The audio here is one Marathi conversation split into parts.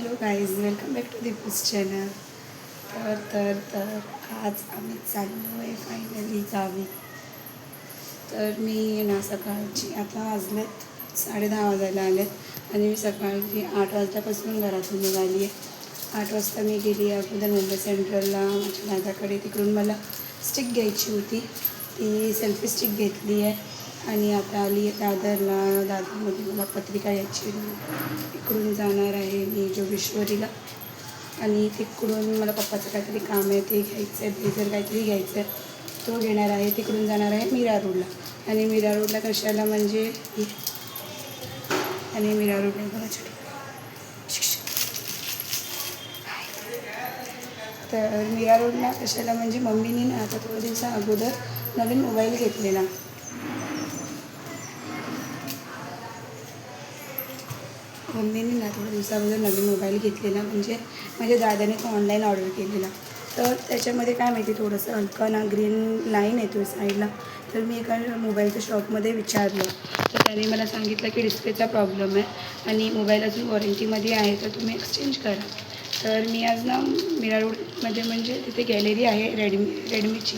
Hello guys, welcome back to Deepu's channel. तर आज आम्ही चाललो आहे फायनली गावी. तर मी ना सकाळची आता वाजलेत 10:30 वाजायला आलेत आणि मी सकाळची 8 वाजल्यापासून घरातून निघाली आहे. 8 वाजता मी गेली अगोदर मुंबई सेंट्रलला माझ्या दादाकडे. तिकडून मला स्टिक घ्यायची होती, ती सेल्फी स्टिक घेतली आहे आणि आता आली आहे दादरला. दादरमध्ये मला पत्रिका यायची, इकडून जाणार आहे मी जोगेश्वरीला आणि तिकडून मला पप्पाचं काहीतरी काम आहे ते घ्यायचं आहे, ब्लेझर काहीतरी घ्यायचं आहे तो घेणार आहे. तिकडून जाणार आहे मीरा रोडला. आणि मीरा रोडला कशाला म्हणजे आणि मीरा रोडला बघा तर मीरा रोडला कशाला म्हणजे मम्मीने ना आता थोड्या दिवसा अगोदर नवीन मोबाईल घेतलेला. मम्मीने ना थोड्या दिवसाअगोदर नवीन मोबाईल घेतलेला, म्हणजे माझ्या दादाने तो ऑनलाईन ऑर्डर केलेला. तर त्याच्यामध्ये काय माहिती थोडंसं हलकं ना ग्रीन लाईन येतो साईडला. तर मी एका मोबाईलच्या शॉपमध्ये विचारलं तर त्याने मला सांगितलं की डिस्प्लेचा प्रॉब्लेम आहे आणि मोबाईल अजून वॉरंटीमध्ये आहे तर तुम्ही एक्सचेंज करा. तर मी आज ना मीरा रोडमध्ये म्हणजे तिथे गॅलरी आहे रेडमीची,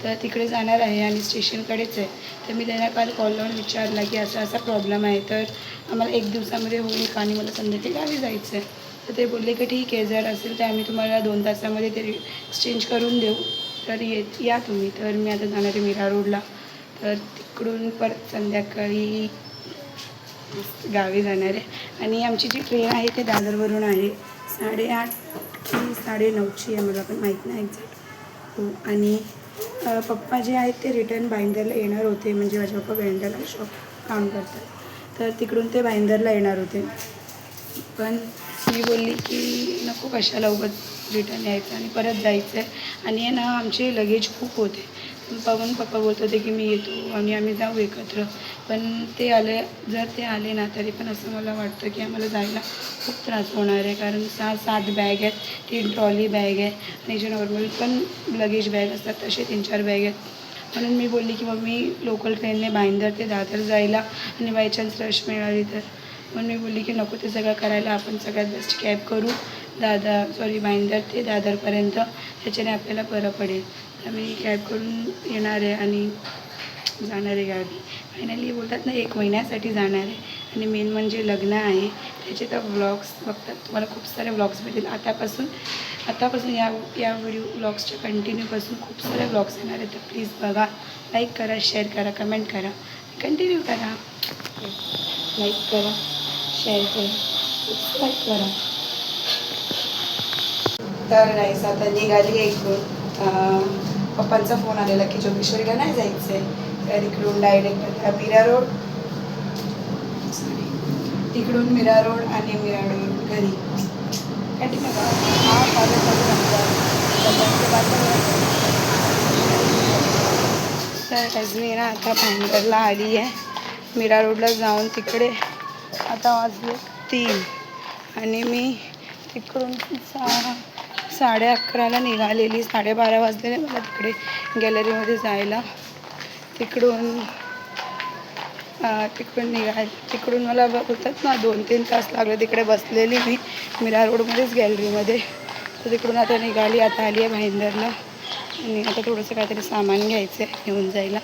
तर तिकडे जाणार आहे आणि स्टेशनकडेच आहे. तर मी त्यांना काल कॉल लावून विचारला की असा असा प्रॉब्लेम आहे तर आम्हाला 1 दिवसामध्ये होईल का आणि मला संध्याकाळी गावी जायचं आहे. तर ते बोलले की ठीक आहे, जर असेल तर आम्ही तुम्हाला 2 तासामध्ये ते एक्सचेंज करून देऊ, तर या तुम्ही. तर मी आता जाणार आहे मीरा रोडला. तर तिकडून परत संध्याकाळी गावी जाणार आहे आणि आमची जी ट्रेन आहे ते दादरवरून आहे. 8:30 की 9:30ची आहे, मला पण माहीत नाही एक्झॅक्ट. हो, आणि पप्पा जे आहेत ते रिटर्न भाईंदरला येणार होते, म्हणजे माझे पप्पा भाईंदरला शॉप काम करतात तर तिकडून ते भाईंदरला येणार होते. पण मी बोलली की नको, कशाला उगाच रिटर्न यायचं आणि परत जायचं आहे आणि ना आमचे लगेज खूप होते. पण पप्पा बोलत होते की मी येतो आणि आम्ही जाऊ एकत्र. पण ते जर ते आले ना तरी पण असं मला वाटतं की आम्हाला जायला खूप त्रास होणार आहे, कारण 6-7 बॅग आहेत, 3 ट्रॉली बॅग आहे आणि जे नॉर्मल पण लगेज बॅग असतात तसे 3-4 बॅग आहेत. म्हणून मी बोलली की मग मी लोकल ट्रेनने भाईंदर ते दादर जायला आणि बाय चान्स रश मिळाली तर. म्हणून मी बोलली की नको ते सगळं करायला, आपण सगळ्यात बेस्ट कॅब करू भाईंदर ते दादरपर्यंत, त्याच्याने आपल्याला बरं पडेल. तर मी कॅब करून येणार आहे आणि जाणार आहे गावी. फायनली बोलतात ना 1 महिन्यासाठी जाणार आहे आणि मेन म्हणजे लग्न आहे त्याचे तर व्लॉग्स बघतात तुम्हाला खूप सारे व्लॉग्स भेटेल. आतापासून या व्लॉग्सच्या कंटिन्यूपासून खूप सारे व्लॉग्स येणार आहेत. तर प्लीज बघा, लाईक करा, शेअर करा, कमेंट करा, कंटिन्यू करा. लाईक करा, शेअर करा, सबस्क्राईब करा. तर गाईस आता निघाली आहे इकडून. पप्पांचा फोन आलेला की जोगेश्वरीला नाही जायचं आहे, तर इकडून डायरेक्ट मीरा रोड तिकडून मीरा रोड आणि मीरा रोड घरी कंटिन्यू तर मी ना आता भाईंदरला आली आहे. मीरा रोडला जाऊन तिकडे आता वाजले 3 आणि मी तिकडून 11:30ला निघालेली. 12:30 वाजले मला तिकडे गॅलरीमध्ये जायला. तिकडून मला बोलतात ना 2-3 तास लागले. तिकडे बसलेली मी मीरा रोडमध्येच गॅलरीमध्ये. तर तिकडून आता निघाली, आता आली आहे भाईंदरला आणि आता थोडंसं काहीतरी सामान घ्यायचं आहे घेऊन जायला,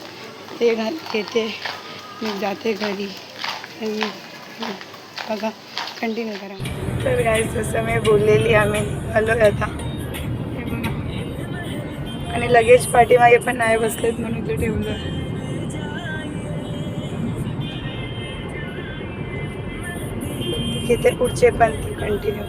ते घेते मी जाते घरी. बघा, कंटिन्यू करा. तर गाईस जसं मी बोललेली आम्ही आलो आहे आता आणि लगेच पाठीमागे पण नाही बसलेत म्हणून ते ठेवलं. घेते पुढचे पण कंटिन्यू.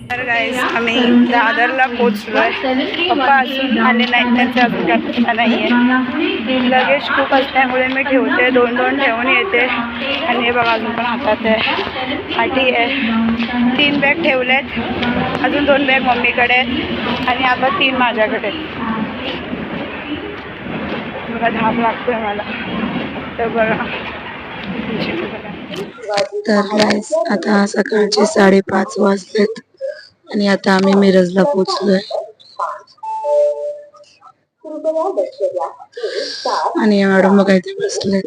तर गाईस आम्ही दादरला पोचलो आहे. पप्पा अजून आले नाही, त्यांचं अजून काय नाही आहे. लगेज खूप असल्यामुळे मी ठेवते, 2-2 ठेवून येते. आणि हे बघा अजून पण हातात आहे, पाठी आहे. 3 बॅग ठेवले आहेत, अजून 2 बॅग मम्मीकडे आहेत आणि आता 3 माझ्याकडे. बघा धाप लागतोय मला. तर बघा तर गाईस आता सकाळचे 5:30 वाजलेत आणि आता आम्ही मिरजला पोचलोय. आणि मॅडम बघा इथे बसलेत.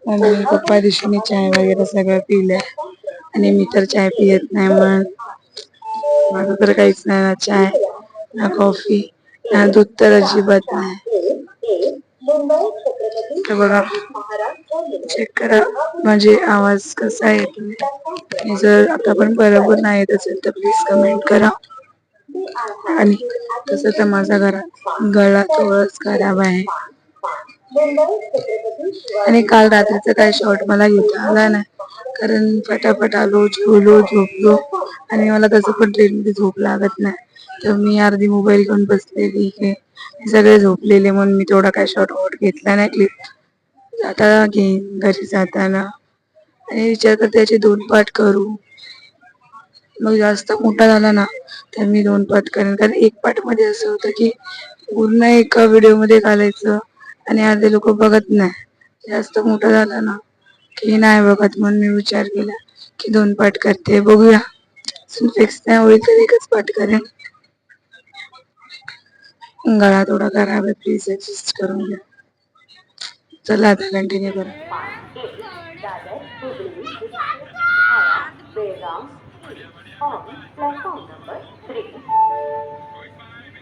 मम्मी पप्पा दिवशीने चाय वगैरे सगळं पिलंय आणि मी तर चाय पियत नाही, म्हणून माझं तर काहीच नाही, ना चाय ना कॉफी ना दूध तर अजिबात नाही. तर बघा चेक करा म्हणजे आवाज कसा येतो, आणि जर आता पण बरोबर नाही येत असेल तर प्लीज कमेंट करा. आणि तसं तर माझा गळा थोडाच खराब आहे आणि काल रात्रीचा काही शॉट मला घेता आला नाही, कारण फटाफट आलो, जेवलो, झोपलो आणि मला तसं पण ट्रेनमध्ये झोप लागत नाही. तर मी अर्धी मोबाईल घेऊन बसलेली आहे, सगळे झोपलेले म्हणून मी तेवढा काय शॉट आउट घेतला नाही क्लिप. आता घेईन घरी जाताना आणि विचार करते त्याचे 2 पार्ट करू. मग जास्त मोठा झाला ना तर मी 2 पार्ट करेन, कारण 1 पार्ट मध्ये असं होतं की पूर्ण एका व्हिडिओ मध्ये घालायचं आणि अर्धे लोक बघत नाही. जास्त मोठा झाला ना की नाही बघत, म्हणून मी विचार केला की 2 पार्ट करते. बघूया, फिक्स नाही होईल तर 1च पार्ट करेन. गळा थोडा खराब आहे, प्लीज ऍडजस्ट करून घ्या. चला आता कंटिन्यू करू.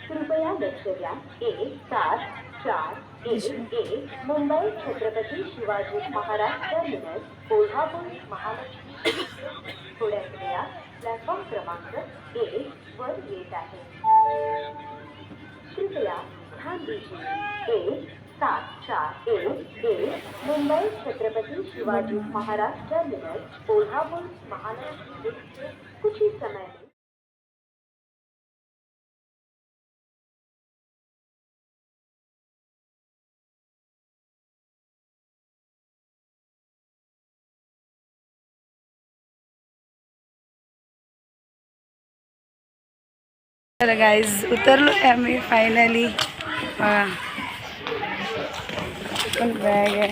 कृपया लक्ष द्या. 1741 मुंबई छत्रपती शिवाजी महाराज टर्मिनस कोल्हापूर महालक्ष्मी थोड्या वेळा प्लॅटफॉर्म क्रमांक 1 वर येत आहे. कृपया ध्यान दीजिए. 1741 मुंबई छत्रपति शिवाजी महाराज टर्मिनस कोल्हापुर महालक्ष्मी कुछ ही समय में. तर गाईज उतरलो आहे आम्ही फायनली. पण बॅग आहे.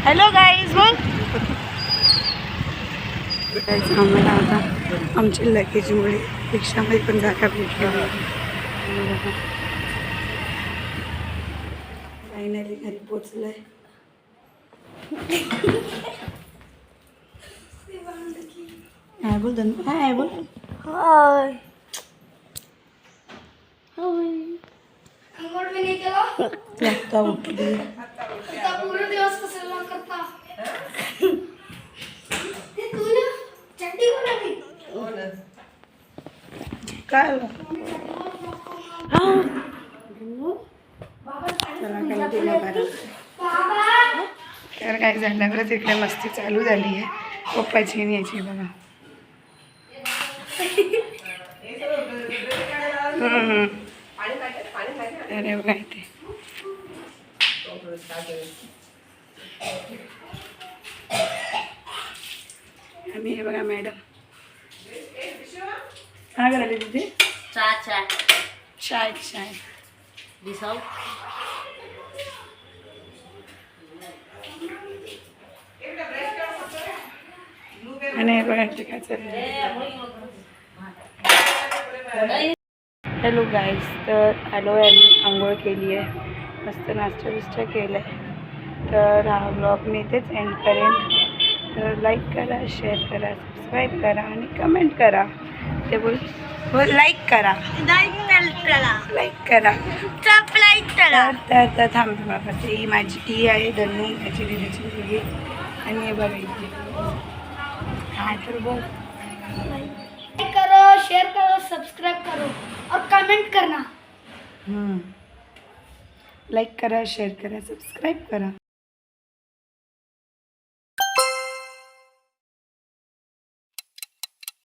हॅलो गाईज, बोल. आम्हाला आता आमच्या लगेजमुळे रिक्षामध्ये पण जागा भेटली. फायनली घरी पोचलोय. हाय बोल धन. हाय बोल. हाय. आता उठली. पूर्ण दिवस कसं करता. काय तर काय झाल्यावरच इकडे मस्ती चालू झाली आहे पप्पाची आणि याची. बघा अरे बघा इथे आम्ही हे बघा मॅडम काय करायला तिथे चाय दिसाव. आणि हे बघा इथे काय चाललं. हॅलो गाईज, तर आलो आहे मी, आंघोळ केली आहे, मस्त नाश्ता बिस्टा केला आहे. तर हा ब्लॉग मी इथेच एंड करेन. तर लाईक करा, शेअर करा, सबस्क्राईब करा आणि कमेंट करा. ते बोल लाईक करा, लाईक करा. तर थांबते बाबा. ही माझी टी आहे, धनू माझी दिदीची मुलगी. आणि हे बघा इथे हा तर बोल. लाइक करो, शेयर करो, सब्सक्राइब करो और कमेंट करना. लाईक करा, शेअर करा, सबस्क्राईब करा.